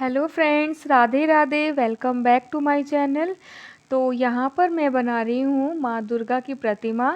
Hello friends, Radhe Radhe. Welcome back to my channel. तो यहाँ पर मैं बना रही हूँ माँ दुर्गा की प्रतिमा,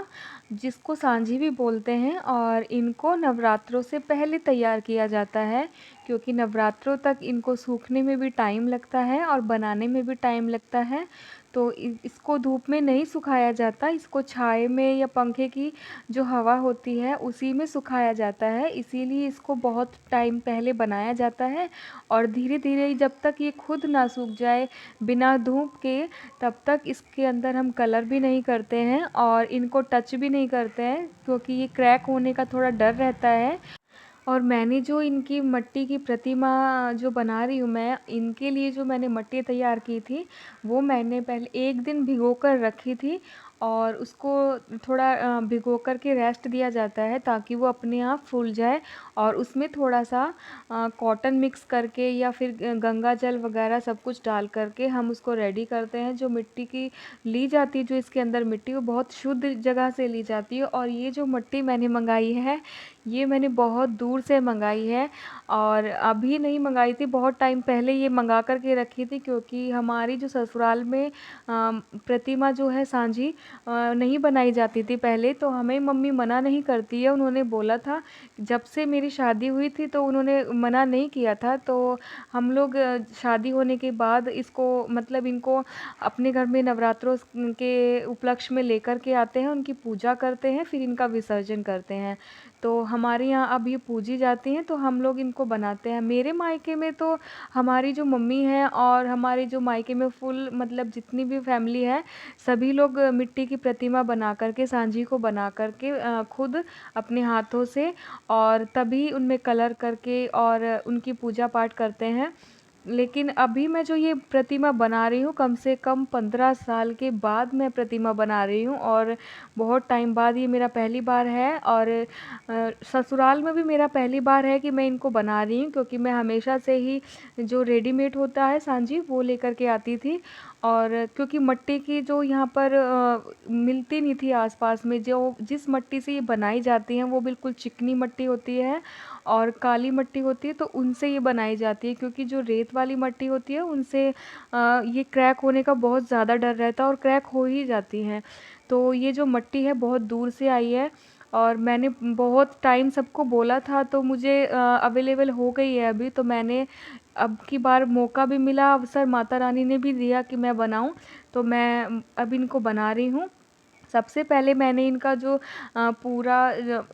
जिसको सांझी भी बोलते हैं। और इनको नवरात्रों से पहले तैयार किया जाता है, क्योंकि नवरात्रों तक इनको सूखने में भी टाइम लगता है और बनाने में भी टाइम लगता है। तो इसको धूप में नहीं सुखाया जाता, इसको छाए में या पंखे की जो हवा होती है उसी में सुखाया जाता है। इसीलिए इसको बहुत टाइम पहले बनाया जाता है और धीरे धीरे जब तक ये खुद ना सूख जाए बिना धूप के, तब तक इसके अंदर हम कलर भी नहीं करते हैं और इनको टच भी नहीं करते हैं, क्योंकि ये क्रैक होने का थोड़ा डर रहता है। और मैंने जो इनकी मिट्टी की प्रतिमा जो बना रही हूँ, मैं इनके लिए जो मैंने मिट्टी तैयार की थी, वो मैंने पहले एक दिन भिगो कर रखी थी। और उसको थोड़ा भिगो कर के रेस्ट दिया जाता है ताकि वो अपने आप फूल जाए। और उसमें थोड़ा सा कॉटन मिक्स करके या फिर गंगा जल वगैरह सब कुछ डाल करके हम उसको रेडी करते हैं। जो मिट्टी की ली जाती है, जो इसके अंदर मिट्टी, वो बहुत शुद्ध जगह से ली जाती है। और ये जो मिट्टी मैंने मंगाई है, ये मैंने बहुत दूर से मंगाई है और अभी नहीं मंगाई थी, बहुत टाइम पहले ये मंगा कर के रखी थी। क्योंकि हमारी जो ससुराल में प्रतिमा जो है सांझी नहीं बनाई जाती थी पहले, तो हमें मम्मी मना नहीं करती है। उन्होंने बोला था, जब से मेरी शादी हुई थी तो उन्होंने मना नहीं किया था। तो हम लोग शादी होने के बाद इसको मतलब इनको अपने घर में नवरात्रों के उपलक्ष्य में लेकर के आते हैं, उनकी पूजा करते हैं, फिर इनका विसर्जन करते हैं। तो हमारे यहाँ अब ये पूजी जाती हैं, तो हम लोग इनको बनाते हैं। मेरे मायके में तो हमारी जो मम्मी है और हमारे जो मायके में फुल मतलब जितनी भी फैमिली है, सभी लोग मिट्टी की प्रतिमा बना करके, सांझी को बना करके खुद अपने हाथों से, और तभी उनमें कलर करके और उनकी पूजा पाठ करते हैं। लेकिन अभी मैं जो ये प्रतिमा बना रही हूँ, कम से कम 15 साल के बाद मैं प्रतिमा बना रही हूँ। और बहुत टाइम बाद ये मेरा पहली बार है। और ससुराल में भी मेरा पहली बार है कि मैं इनको बना रही हूँ, क्योंकि मैं हमेशा से ही जो रेडीमेड होता है सांझी, वो लेकर के आती थी। और क्योंकि मिट्टी की जो यहाँ पर मिलती नहीं थी आसपास में, जो जिस मिट्टी से ये बनाई जाती हैं वो बिल्कुल चिकनी मिट्टी होती है और काली मिट्टी होती है, तो उनसे ये बनाई जाती है। क्योंकि जो रेत वाली मिट्टी होती है उनसे ये क्रैक होने का बहुत ज़्यादा डर रहता है और क्रैक हो ही जाती हैं। तो ये जो मिट्टी है बहुत दूर से आई है और मैंने बहुत टाइम सबको बोला था, तो मुझे अवेलेबल हो गई है अभी। तो मैंने अब की बार मौका भी मिला, अवसर माता रानी ने भी दिया कि मैं बनाऊं, तो मैं अब इनको बना रही हूँ। सबसे पहले मैंने इनका जो पूरा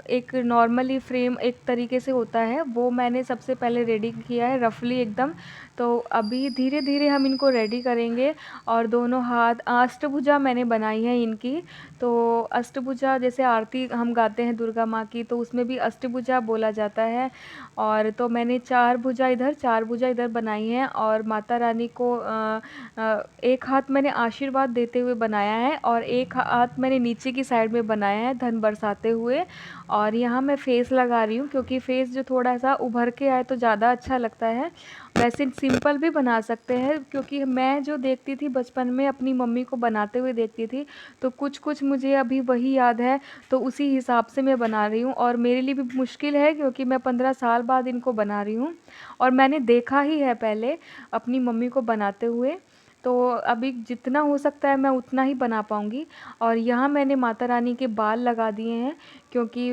एक नॉर्मली फ्रेम एक तरीके से होता है, वो मैंने सबसे पहले रेडी किया है रफली एकदम। तो अभी धीरे धीरे हम इनको रेडी करेंगे। और दोनों हाथ अष्टभुजा मैंने बनाई है इनकी। तो अष्टभुजा जैसे आरती हम गाते हैं दुर्गा माँ की, तो उसमें भी अष्टभुजा बोला जाता है। और तो मैंने चार भुजा इधर बनाई हैं। और माता रानी को एक हाथ मैंने आशीर्वाद देते हुए बनाया है और एक हाथ मैंने नीचे की साइड में बनाया है धन बरसाते हुए। और यहाँ मैं फेस लगा रही हूँ, क्योंकि फेस जो थोड़ा सा उभर के आए तो ज़्यादा अच्छा लगता है। वैसे सिंपल भी बना सकते हैं, क्योंकि मैं जो देखती थी बचपन में अपनी मम्मी को बनाते हुए देखती थी, तो कुछ कुछ मुझे अभी वही याद है, तो उसी हिसाब से मैं बना रही हूँ। और मेरे लिए भी मुश्किल है, क्योंकि मैं 15 साल बाद इनको बना रही हूँ और मैंने देखा ही है पहले अपनी मम्मी को बनाते हुए। तो अभी जितना हो सकता है मैं उतना ही बना पाऊँगी। और यहाँ मैंने माता रानी के बाल लगा दिए हैं, क्योंकि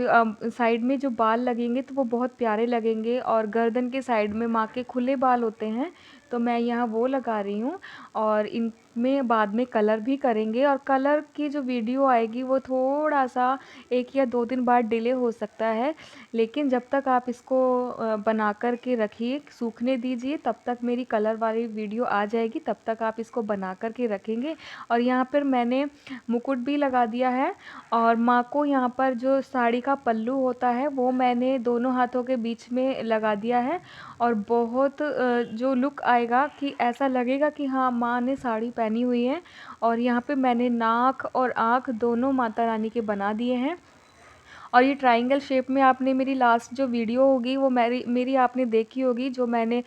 साइड में जो बाल लगेंगे तो वो बहुत प्यारे लगेंगे। और गर्दन के साइड में माँ के खुले बाल होते हैं, तो मैं यहाँ वो लगा रही हूँ। और इनमें बाद में कलर भी करेंगे, और कलर की जो वीडियो आएगी वो थोड़ा सा 1 या 2 दिन बाद डिले हो सकता है। लेकिन जब तक आप इसको बना कर के रखिए, सूखने दीजिए, तब तक मेरी कलर वाली वीडियो आ जाएगी, तब तक आप इसको बना कर के रखेंगे। और यहाँ पर मैंने मुकुट भी लगा दिया है। और माँ को यहाँ पर जो साड़ी का पल्लू होता है वो मैंने दोनों हाथों के बीच में लगा दिया है। और बहुत जो लुक आएगा कि ऐसा लगेगा कि हाँ, माँ ने साड़ी पहनी हुई है। और यहाँ पे मैंने नाक और आँख दोनों माता रानी के बना दिए हैं। और ये ट्रायंगल शेप में आपने मेरी लास्ट जो वीडियो होगी वो मेरी मेरी आपने देखी होगी, जो मैंने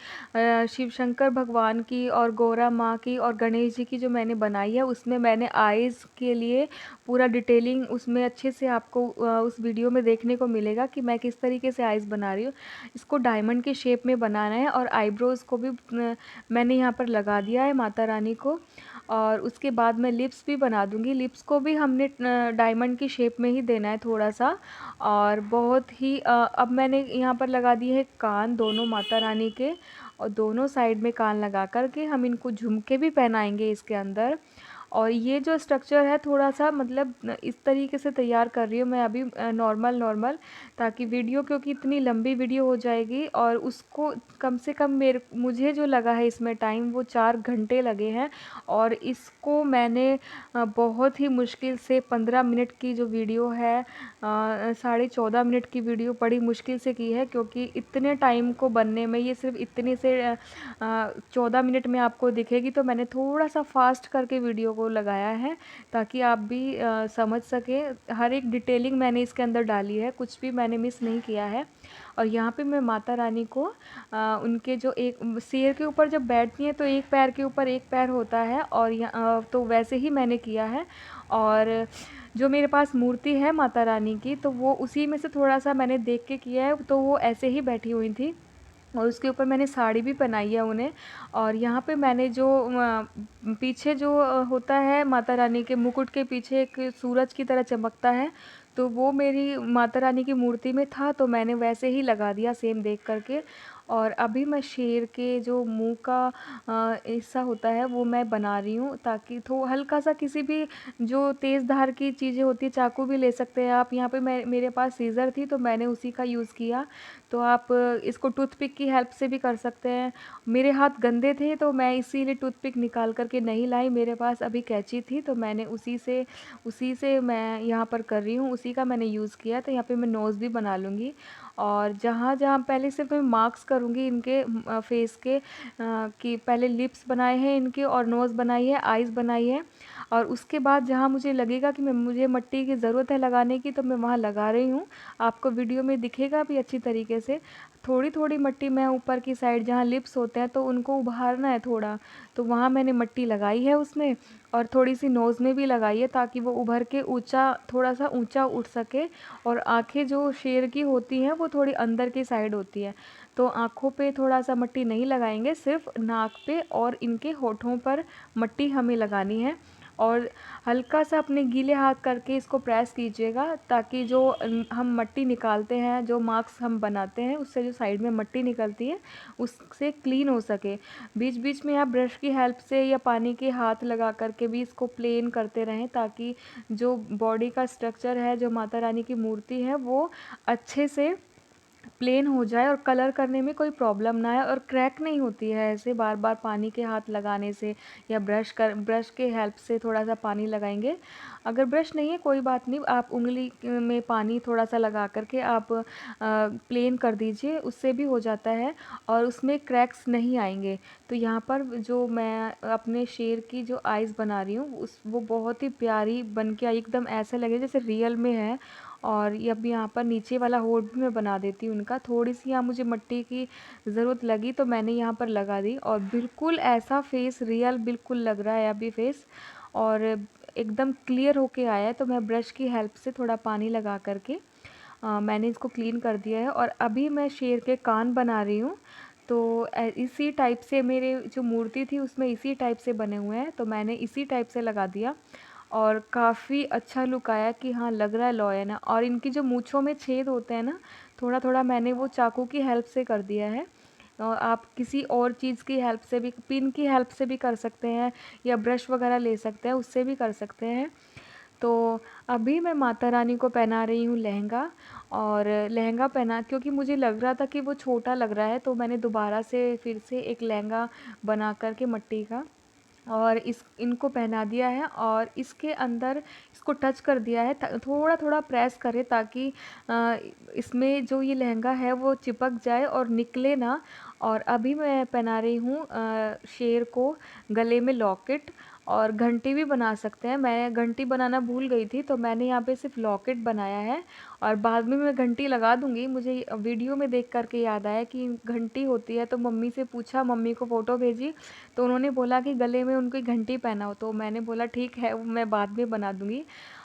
शिव शंकर भगवान की और गौरा माँ की और गणेश जी की जो मैंने बनाई है, उसमें मैंने आईज़ के लिए पूरा डिटेलिंग उसमें अच्छे से आपको उस वीडियो में देखने को मिलेगा कि मैं किस तरीके से आईज़ बना रही हूँ। इसको डायमंड के शेप में बनाना है और आईब्रोज़ को भी मैंने यहाँ पर लगा दिया है माता रानी को। और उसके बाद मैं लिप्स भी बना दूँगी। लिप्स को भी हमने डायमंड की शेप में ही देना है थोड़ा-सा। और बहुत ही अब मैंने यहाँ पर लगा दिए हैं कान दोनों माता रानी के, और दोनों साइड में कान लगा कर के हम इनको झुमके भी पहनाएँगे इसके अंदर। और ये जो स्ट्रक्चर है थोड़ा-सा मतलब इस तरीके से तैयार कर रही हूँ मैं अभी नॉर्मल, ताकि वीडियो, क्योंकि इतनी लंबी वीडियो हो जाएगी और उसको कम से कम मुझे जो लगा है इसमें टाइम वो 4 घंटे लगे हैं। और इसको मैंने बहुत ही मुश्किल से 15 मिनट की जो वीडियो है, साढ़े 14 मिनट की वीडियो बड़ी मुश्किल से की है, क्योंकि इतने टाइम को बनने में ये सिर्फ इतने से 14 मिनट में आपको दिखेगी। तो मैंने थोड़ा सा फास्ट करके वीडियो को लगाया है ताकि आप भी समझ सकें। हर एक डिटेलिंग मैंने इसके अंदर डाली है, कुछ भी मैंने मिस नहीं किया है। और यहाँ पे मैं माता रानी को उनके जो एक शेर के ऊपर जब बैठती हैं तो एक पैर के ऊपर एक पैर होता है, और तो वैसे ही मैंने किया है। और जो मेरे पास मूर्ति है माता रानी की, तो वो उसी में से थोड़ा सा मैंने देख के किया है, तो वो ऐसे ही बैठी हुई थी और उसके ऊपर मैंने साड़ी भी पहनाई है उन्हें। और यहाँ पे मैंने जो पीछे जो होता है माता रानी के मुकुट के पीछे एक सूरज की तरह चमकता है, तो वो मेरी माता रानी की मूर्ति में था, तो मैंने वैसे ही लगा दिया सेम देख करके। और अभी मैं शेर के जो मुंह का हिस्सा होता है वो मैं बना रही हूँ, ताकि थो हल्का सा किसी भी जो तेज़ धार की चीज़ें होती है, चाकू भी ले सकते हैं आप। यहाँ पे मेरे पास सीज़र थी तो मैंने उसी का यूज़ किया। तो आप इसको टूथपिक की हेल्प से भी कर सकते हैं। मेरे हाथ गंदे थे तो मैं इसीलिए टूथपिक निकाल कर के नहीं लाई, मेरे पास अभी कैंची थी तो मैंने उसी से मैं यहाँ पर कर रही हूँ, उसी का मैंने यूज़ किया। तो यहाँ पे मैं नोज़ भी बना लूँगी। और जहाँ-जहाँ पहले सिर्फ मैं मार्क्स करूँगी इनके फेस के, कि पहले लिप्स बनाए हैं इनके और नोज़ बनाई है, आईज़ बनाई है। और उसके बाद जहाँ मुझे लगेगा कि मुझे मिट्टी की ज़रूरत है लगाने की, तो मैं वहाँ लगा रही हूँ। आपको वीडियो में दिखेगा भी अच्छी तरीके से। थोड़ी-थोड़ी मिट्टी मैं ऊपर की साइड जहाँ लिप्स होते हैं तो उनको उभारना है थोड़ा, तो वहाँ मैंने मिट्टी लगाई है उसमें। और थोड़ी-सी नोज़ में भी लगाई है ताकि वो उभर के थोड़ा-सा ऊँचा उठ सके। और आँखें जो शेर की होती हैं वो थोड़ी अंदर की साइड होती है, तो आँखों पे थोड़ा-सा मिट्टी नहीं लगाएँगे, सिर्फ़ नाक पे और इनके होठों पर मिट्टी हमें लगानी है। और हल्का सा अपने गीले हाथ करके इसको प्रेस कीजिएगा, ताकि जो हम मिट्टी निकालते हैं, जो मार्क्स हम बनाते हैं उससे जो साइड में मिट्टी निकलती है उससे क्लीन हो सके। बीच-बीच में आप ब्रश की हेल्प से या पानी के हाथ लगा कर के भी इसको प्लेन करते रहें, ताकि जो बॉडी का स्ट्रक्चर है, जो माता रानी की मूर्ति है, वो अच्छे से प्लेन हो जाए और कलर करने में कोई प्रॉब्लम ना आए और क्रैक नहीं होती है ऐसे बार-बार पानी के हाथ लगाने से, या ब्रश के हेल्प से थोड़ा-सा पानी लगाएँगे। अगर ब्रश नहीं है कोई बात नहीं, आप उँगली में पानी थोड़ा-सा लगा कर के आप प्लेन कर दीजिए, उससे भी हो जाता है और उसमें क्रैक्स नहीं आएँगे। तो यहाँ पर जो मैं अपने शेर की जो आइज़ बना रही हूँ वो बहुत ही प्यारी बन के आई, एकदम ऐसा लगे जैसे रियल में है। और ये अब यहाँ पर नीचे वाला होठ भी मैं बना देती हूँ उनका। थोड़ी-सी यहाँ मुझे मिट्टी की ज़रूरत लगी तो मैंने यहाँ पर लगा दी, और बिल्कुल ऐसा फेस रियल बिल्कुल लग रहा है अभी फेस, और एकदम क्लियर होके आया है। तो मैं ब्रश की हेल्प से थोड़ा पानी लगा कर के मैंने इसको क्लीन कर दिया है। और अभी मैं शेर के कान बना रही हूँ। तो इसी टाइप से मेरे जो मूर्ति थी उसमें इसी टाइप से बने हुए हैं, तो मैंने इसी टाइप से लगा दिया और काफ़ी अच्छा लुक आया कि हाँ लग रहा है लॉयन है। और इनकी जो मूँछों में छेद होते हैं ना, थोड़ा-थोड़ा मैंने वो चाकू की हेल्प से कर दिया है। और आप किसी और चीज़ की हेल्प से भी, पिन की हेल्प से भी कर सकते हैं, या ब्रश वगैरह ले सकते हैं, उससे भी कर सकते हैं। तो अभी मैं माता रानी को पहना रही हूँ लहंगा। और लहंगा पहना क्योंकि मुझे लग रहा था कि वो छोटा लग रहा है, तो मैंने दोबारा से फिर से एक लहंगा बना कर के मिट्टी का और इनको पहना दिया है। और इसके अंदर इसको टच कर दिया है, थोड़ा-थोड़ा प्रेस करें ताकि अ, इसमें जो ये लहंगा है वो चिपक जाए और निकले ना। और अभी मैं पहना रही हूँ शेर को गले में लॉकेट, और घंटी भी बना सकते हैं। मैं घंटी बनाना भूल गई थी, तो मैंने यहाँ पे सिर्फ लॉकेट बनाया है और बाद में मैं घंटी लगा दूँगी। मुझे वीडियो में देख कर के याद आया कि घंटी होती है, तो मम्मी से पूछा, मम्मी को फ़ोटो भेजी, तो उन्होंने बोला कि गले में उनको घंटी पहनाओ। तो मैंने बोला ठीक है, वो मैं बाद में बना दूँगी।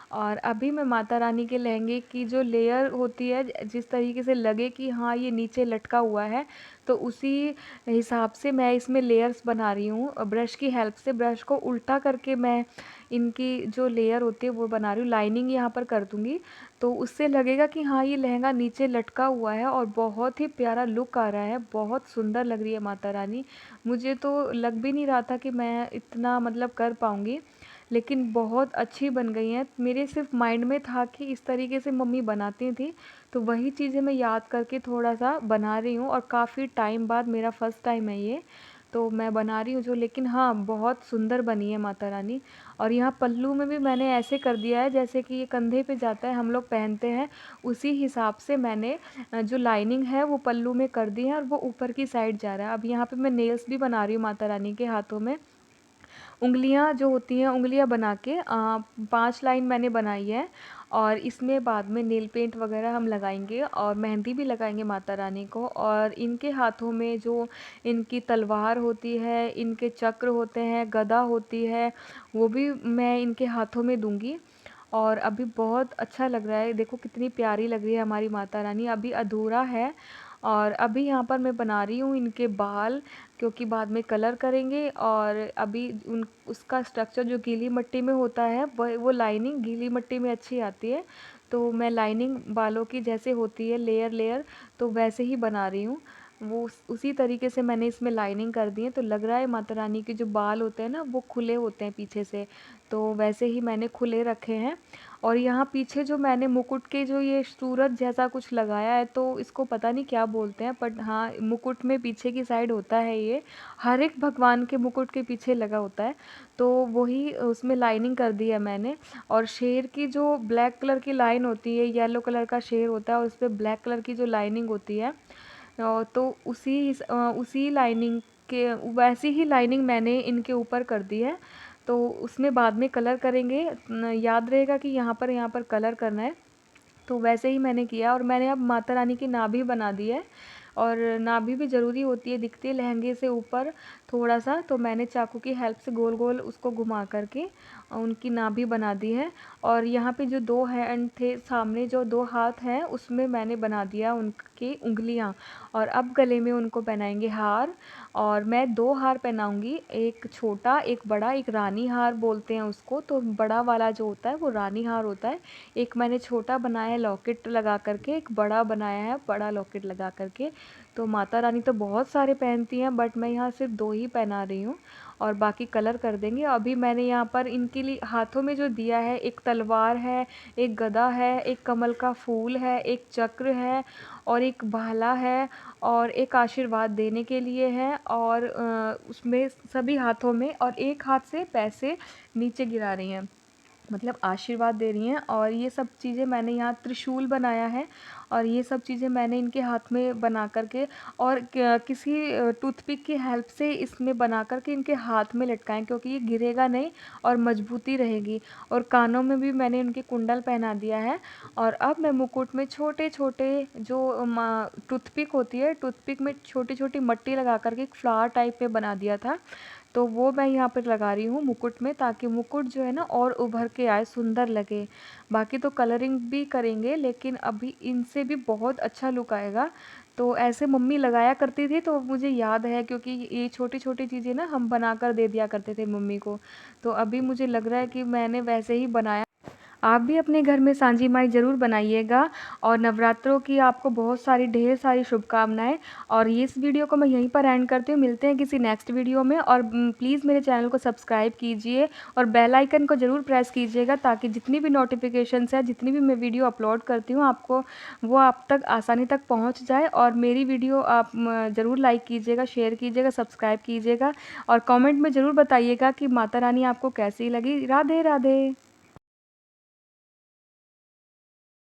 और अभी मैं माता रानी के लहंगे की जो लेयर होती है, जिस तरीके से लगे कि हाँ ये नीचे लटका हुआ है, तो उसी हिसाब से मैं इसमें लेयर्स बना रही हूँ। ब्रश की हेल्प से ब्रश को उल्टा करके मैं इनकी जो लेयर होती है वो बना रही हूँ। लाइनिंग यहाँ पर कर दूँगी, तो उससे लगेगा कि हाँ ये लहंगा नीचे लटका हुआ है और बहुत ही प्यारा लुक आ रहा है। बहुत सुंदर लग रही है माता रानी। मुझे तो लग भी नहीं रहा था कि मैं इतना मतलब कर पाऊँगी, लेकिन बहुत अच्छी बन गई हैं। मेरे सिर्फ माइंड में था कि इस तरीके से मम्मी बनाती थी, तो वही चीज़ें मैं याद करके थोड़ा-सा बना रही हूँ और काफ़ी टाइम बाद मेरा फर्स्ट टाइम है ये, तो मैं बना रही हूँ जो, लेकिन हाँ, बहुत सुंदर बनी है माता रानी। और यहाँ पल्लू में भी मैंने ऐसे कर दिया है जैसे कि ये कंधे पे जाता है, हम लोग पहनते हैं, उसी हिसाब से मैंने जो लाइनिंग है वो पल्लू में कर दी है और वो ऊपर की साइड जा रहा है। अब यहाँ पे मैं नेल्स भी बना रही हूँ माता रानी के हाथों में। उँगलियाँ जो होती हैं, उँगलियाँ बना के 5 लाइन मैंने बनाई है और इसमें बाद में नेल पेंट वगैरह हम लगाएंगे और मेहंदी भी लगाएंगे माता रानी को। और इनके हाथों में जो इनकी तलवार होती है, इनके चक्र होते हैं, गदा होती है, वो भी मैं इनके हाथों में दूंगी। और अभी बहुत अच्छा लग रहा है, देखो कितनी प्यारी लग रही है हमारी माता रानी। अभी अधूरा है और अभी यहाँ पर मैं बना रही हूँ इनके बाल, क्योंकि बाद में कलर करेंगे। और अभी उन उसका स्ट्रक्चर जो गीली मिट्टी में होता है, वह वो लाइनिंग गीली मिट्टी में अच्छी आती है, तो मैं लाइनिंग बालों की जैसे होती है लेयर लेयर, तो वैसे ही बना रही हूँ। वो उसी तरीके से मैंने इसमें लाइनिंग कर दी है, तो लग रहा है माता रानी के जो बाल होते हैं ना वो खुले होते हैं पीछे से, तो वैसे ही मैंने खुले रखे हैं। और यहाँ पीछे जो मैंने मुकुट के जो ये सूरज जैसा कुछ लगाया है, तो इसको पता नहीं क्या बोलते हैं, बट हाँ मुकुट में पीछे की साइड होता है ये, हर एक भगवान के मुकुट के पीछे लगा होता है, तो वही उसमें लाइनिंग कर दी है मैंने। और शेर की जो ब्लैक कलर की लाइन होती है, येलो कलर का शेर होता है और उस पर ब्लैक कलर की जो लाइनिंग होती है, तो उसी लाइनिंग के वैसी ही लाइनिंग मैंने इनके ऊपर कर दी है। तो उसमें बाद में कलर करेंगे, याद रहेगा कि यहाँ पर कलर करना है, तो वैसे ही मैंने किया। और मैंने अब माता रानी की नाभि बना दी है, और नाभि भी ज़रूरी होती है, दिखती है लहंगे से ऊपर थोड़ा सा, तो मैंने चाकू की हेल्प से गोल गोल उसको घुमा करके उनकी नाभि बना दी है। और यहाँ पे जो 2 हैंड थे, सामने जो 2 हाथ हैं, उसमें मैंने बना दिया उनकी उंगलियाँ। और अब गले में उनको पहनाएंगे हार, और मैं 2 हार पहनाऊंगी, एक छोटा एक बड़ा, एक रानी हार बोलते हैं उसको, तो बड़ा वाला जो होता है वो रानी हार होता है। एक मैंने छोटा बनाया है लॉकेट लगा करके, एक बड़ा बनाया है बड़ा लॉकेट लगा करके। तो माता रानी तो बहुत सारे पहनती हैं, बट मैं यहाँ सिर्फ 2 ही पहना रही हूँ और बाकी कलर कर देंगे। अभी मैंने यहाँ पर इनके लिए हाथों में जो दिया है, एक तलवार है, एक गदा है, एक कमल का फूल है, एक चक्र है और एक भाला है और एक आशीर्वाद देने के लिए है, और उसमें सभी हाथों में, और एक हाथ से पैसे नीचे गिरा रही हैं, मतलब आशीर्वाद दे रही हैं। और ये सब चीज़ें मैंने यहाँ त्रिशूल बनाया है, और ये सब चीज़ें मैंने इनके हाथ में बना करके, और किसी टूथपिक की हेल्प से इसमें बना करके इनके हाथ में लटकाएं, क्योंकि ये गिरेगा नहीं और मजबूती रहेगी। और कानों में भी मैंने उनके कुंडल पहना दिया है। और अब मैं मुकुट में छोटे छोटे जो टूथपिक होती है, टूथपिक में छोटी छोटी मट्टी लगा करके एक फ्लावर टाइप में बना दिया था, तो वो मैं यहाँ पर लगा रही हूँ मुकुट में, ताकि मुकुट जो है ना और उभर के आए, सुंदर लगे। बाकी तो कलरिंग भी करेंगे, लेकिन अभी इनसे भी बहुत अच्छा लुक आएगा। तो ऐसे मम्मी लगाया करती थी, तो मुझे याद है, क्योंकि ये छोटी छोटी चीज़ें ना हम बना कर दे दिया करते थे मम्मी को, तो अभी मुझे लग रहा है कि मैंने वैसे ही बनाया। आप भी अपने घर में सांझी माई ज़रूर बनाइएगा, और नवरात्रों की आपको बहुत सारी ढेर सारी शुभकामनाएं। और ये इस वीडियो को मैं यहीं पर एंड करती हूँ, मिलते हैं किसी नेक्स्ट वीडियो में। और प्लीज़ मेरे चैनल को सब्सक्राइब कीजिए और बेल आइकन को ज़रूर प्रेस कीजिएगा, ताकि जितनी भी नोटिफिकेशंस है, जितनी भी मैं वीडियो अपलोड करती हूँ, आपको वो आप तक आसानी तक पहुँच जाए। और मेरी वीडियो आप ज़रूर लाइक कीजिएगा, शेयर कीजिएगा, सब्सक्राइब कीजिएगा, और कॉमेंट में ज़रूर बताइएगा कि माता रानी आपको कैसी लगी। राधे राधे।